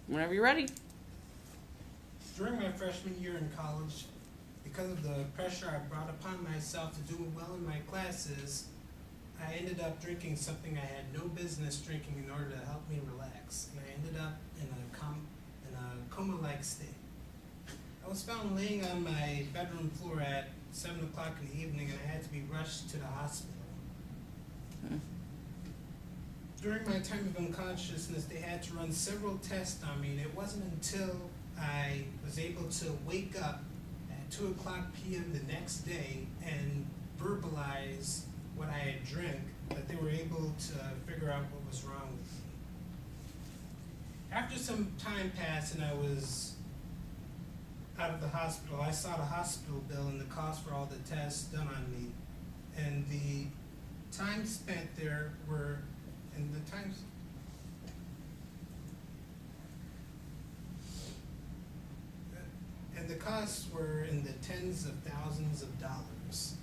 Whenever you're ready. During my freshman year in college, because of the pressure I brought upon myself to do well in my classes, I ended up drinking something I had no business drinking in order to help me relax, and I ended up in a coma-like state. I was found laying on my bedroom floor at 7 o'clock in the evening, and I had to be rushed to the hospital. During my time of unconsciousness, they had to run several tests on me, and it wasn't until I was able to wake up at 2 o'clock p.m. the next day and verbalize what I had drank that they were able to figure out what was wrong with me. After some time passed and I was out of the hospital, I saw the hospital bill and the cost for all the tests done on me. And the time spent there were, and the times, and the costs were in the tens of thousands of dollars.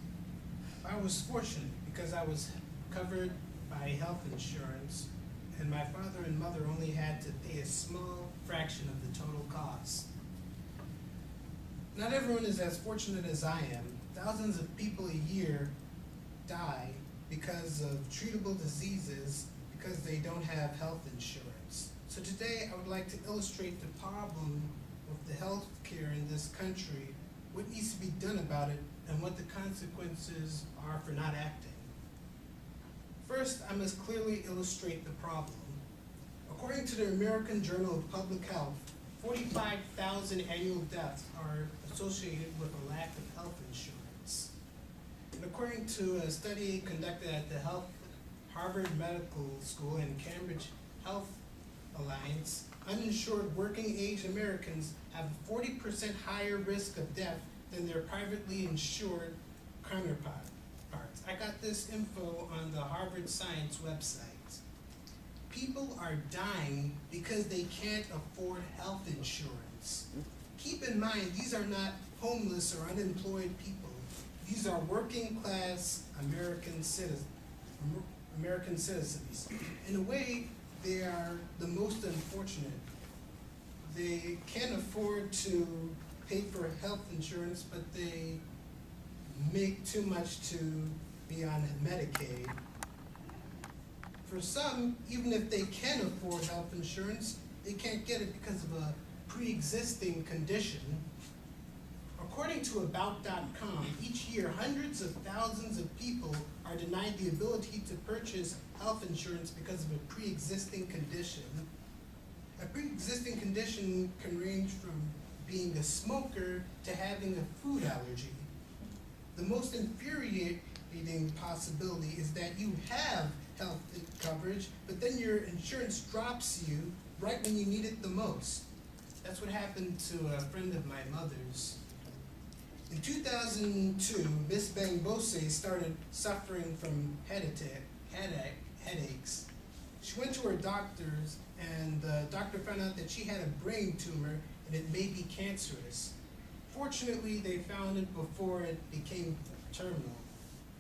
I was fortunate because I was covered by health insurance, and my father and mother only had to pay a small fraction of the total cost. Not everyone is as fortunate as I am. Thousands of people a year die because of treatable diseases because they don't have health insurance. So today I would like to illustrate the problem with the health care in this country, what needs to be done about it, and what the consequences are for not acting. First, I must clearly illustrate the problem. According to the American Journal of Public Health, 45,000 annual deaths are associated with a lack of health insurance. And according to a study conducted at the Harvard Medical School and Cambridge Health Alliance, uninsured working-age Americans have a 40% higher risk of death than their privately insured counterparts. I got this info on the Harvard Science website. People are dying because they can't afford health insurance. Keep in mind, these are not homeless or unemployed people. These are working-class American citizens. In a way, they are the most unfortunate. They can't afford to pay for health insurance, but they make too much to be on Medicaid. For some, even if they can afford health insurance, they can't get it because of a pre-existing condition. According to About.com, each year hundreds of thousands of people are denied the ability to purchase health insurance because of a pre-existing condition. A pre-existing condition can range from being a smoker to having a food allergy. The most infuriating possibility is that you have health coverage, but then your insurance drops you right when you need it the most. That's what happened to a friend of my mother's. In 2002, Miss Bangbose started suffering from headaches. She went to her doctors, and the doctor found out that she had a brain tumor and it may be cancerous. Fortunately, they found it before it became terminal.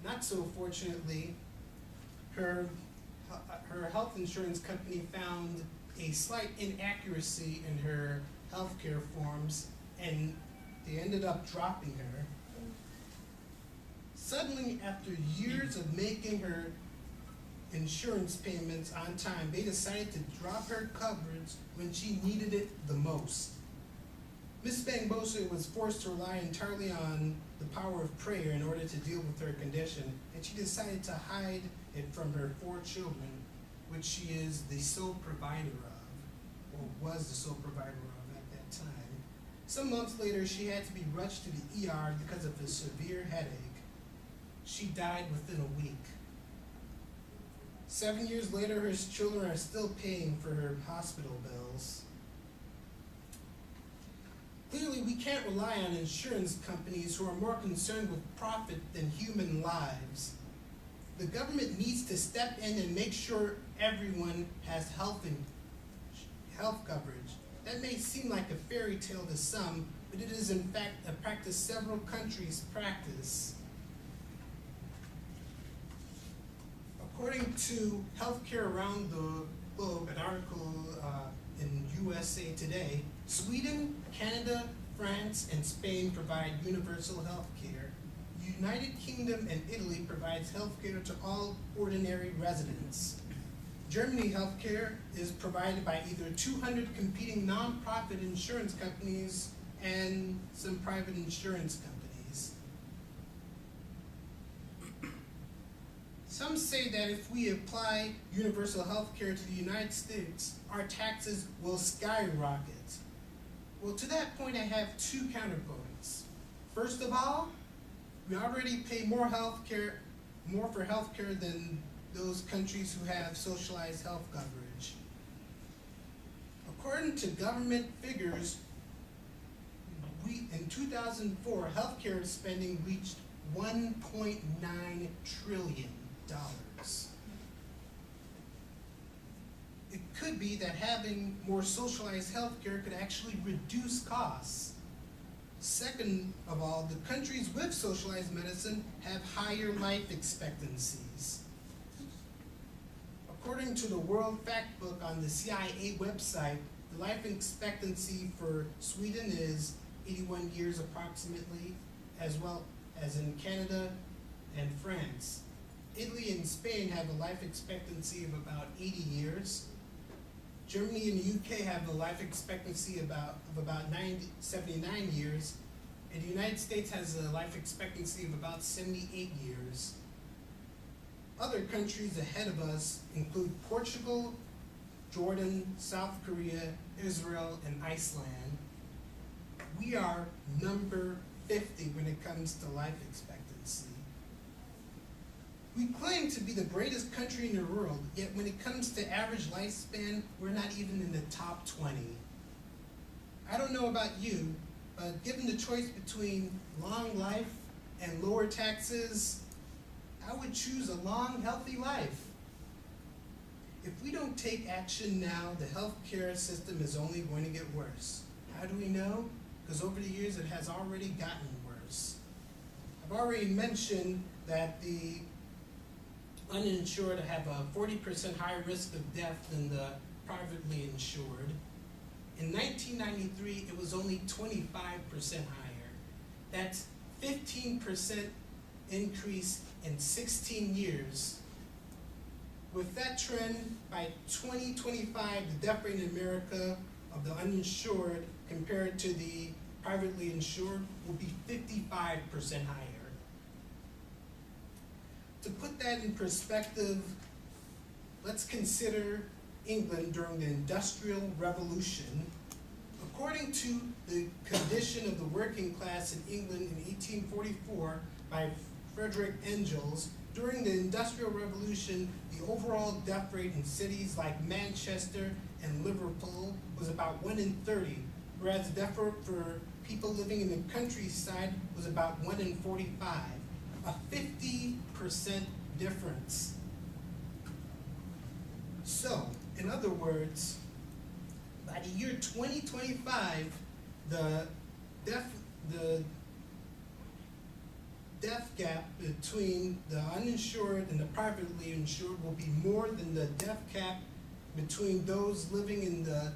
Not so fortunately, her health insurance company found a slight inaccuracy in her healthcare forms, and they ended up dropping her. Suddenly, after years of making her insurance payments on time, they decided to drop her coverage when she needed it the most. Miss Bangbose was forced to rely entirely on the power of prayer in order to deal with her condition, and she decided to hide it from her 4 children, which she is the sole provider of, or was the sole provider of at that time. Some months later, she had to be rushed to the ER because of a severe headache. She died within a week. 7 years later, her children are still paying for her hospital bills. Clearly, we can't rely on insurance companies who are more concerned with profit than human lives. The government needs to step in and make sure everyone has health coverage. That may seem like a fairy tale to some, but it is in fact a practice several countries practice. According to Healthcare Around the Globe, an article in USA Today, Sweden, Canada, France, and Spain provide universal health care. United Kingdom and Italy provides health care to all ordinary residents. Germany healthcare is provided by either 200 competing non-profit insurance companies and some private insurance companies. Some say that if we apply universal health care to the United States, our taxes will skyrocket. Well, to that point, I have two counterpoints. First of all, we already pay more for health care than those countries who have socialized health coverage. According to government figures, in 2004, healthcare spending reached $1.9 trillion. It could be that having more socialized healthcare could actually reduce costs. Second of all, the countries with socialized medicine have higher life expectancies. According to the World Factbook on the CIA website, the life expectancy for Sweden is 81 years approximately, as well as in Canada and France. Italy and Spain have a life expectancy of about 80 years. Germany and the UK have a life expectancy of about 79 years, and the United States has a life expectancy of about 78 years. Other countries ahead of us include Portugal, Jordan, South Korea, Israel, and Iceland. We are number 50 when it comes to life expectancy. We claim to be the greatest country in the world, yet when it comes to average lifespan, we're not even in the top 20. I don't know about you, but given the choice between long life and lower taxes, I would choose a long, healthy life. If we don't take action now, the healthcare system is only going to get worse. How do we know? Because over the years, it has already gotten worse. I've already mentioned that the uninsured have a 40% higher risk of death than the privately insured. In 1993, it was only 25% higher. That's 15% increase in 16 years. With that trend, by 2025, the death rate in America of the uninsured compared to the privately insured will be 55% higher. To put that in perspective, let's consider England during the Industrial Revolution. According to the condition of the working class in England in 1844 by Frederick Engels, during the Industrial Revolution, the overall death rate in cities like Manchester and Liverpool was about 1 in 30, whereas the death rate for people living in the countryside was about 1 in 45. A 50% difference. So, in other words, by the year 2025, the death gap between the uninsured and the privately insured will be more than the death gap between those living in the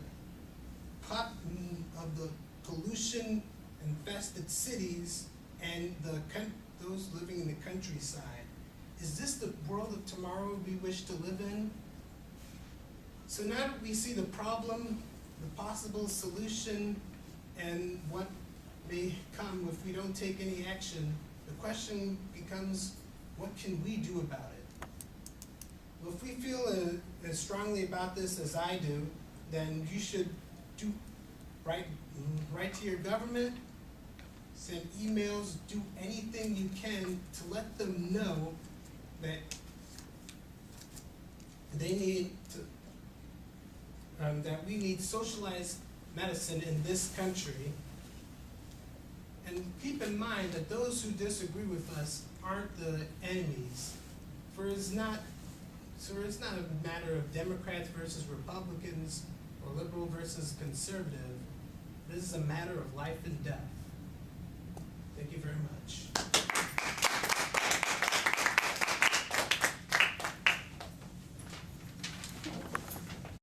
pollution infested cities and those living in the countryside. Is this the world of tomorrow we wish to live in? So now that we see the problem, the possible solution, and what may come if we don't take any action, the question becomes, what can we do about it? Well, if we feel as strongly about this as I do, then you should write to your government, send emails, do anything you can to let them know that they need to, that we need socialized medicine in this country. And keep in mind that those who disagree with us aren't the enemies. It's not a matter of Democrats versus Republicans or liberal versus conservative. This is a matter of life and death. Thank you very much.